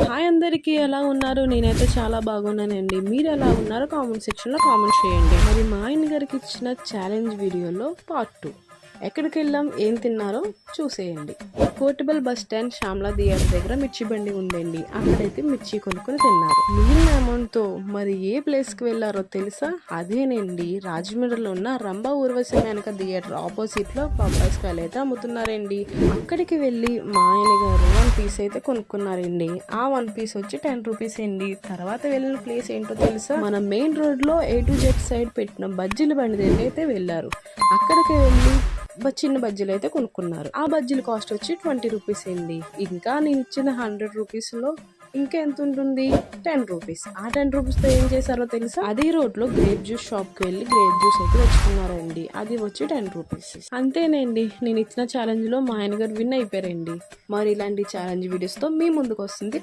Hi అందరికీ ఎలా ఉన్నారు? నేనైతే చాలా బాగున్నానండి. మీరు ఎలా ఉన్నారో కామెంట్ సెక్షన్‌లో కామెంట్ చేయండి. మరి మా ఆయన గారికి ఇచ్చిన ఛాలెంజ్ వీడియోలో పార్ట్ 2. ఎక్కడికెళ్ళాం, ఏం తిన్నారో చూసేయండి. Portable bus stand Shyamala theatre దగ్గర మిర్చి బండి ఉందండి. అక్కడైతే మిర్చి కొనుక్కొని తిన్నారు. మిగిలిన అమౌంట్‌తో మరి ఏ ప్లేస్‌కి వెళ్ళారో తెలుసా? అదేనండి, రాజమండ్రిలో ఉన్న రంభా ఊర్వశి మేనక థియేటర్ ఆపోజిట్లో బొప్పాయికాయలు అయితే అమ్ముతున్నారండి. అక్కడికి వెళ్ళి మా ఆయన గారు 1 పీస్ అయితే కొనుక్కున్నారండి. ఆ 1 పీస్ వచ్చి 10 రూపీస్ అండి. తర్వాత వెళ్ళిన ప్లేస్ ఏంటో తెలుసా? మన మెయిన్ రోడ్లో A to Z సైడ్ పెట్టిన బజ్జీల బండి దగ్గర అయితే వెళ్ళారు. అక్కడికి వెళ్ళి చిన్న బజ్జీలు అయితే కొనుక్కున్నారు. ఆ బజ్జీల కాస్ట్ వచ్చి 20 రూపీస్ అండి. ఇంకా నేను ఇచ్చిన 100 రూపీస్లో ఇంకా ఎంత ఉంటుంది? 10 రూపీస్. ఆ 10 రూపీస్తో ఏం చేశారో తెలుసా? అదే రోడ్లో గ్రేప్ జ్యూస్ షాప్కి వెళ్ళి గ్రేప్ జ్యూస్ అయితే తెచ్చుకున్నారండి. అది వచ్చి 10 రూపీస్. అంతేనండి, నేను ఇచ్చిన ఛాలెంజ్లో మా ఆయన గారు విన్ అయిపోయారండి. మరి ఇలాంటి ఛాలెంజ్ వీడియోస్తో మీ ముందుకు వస్తుంది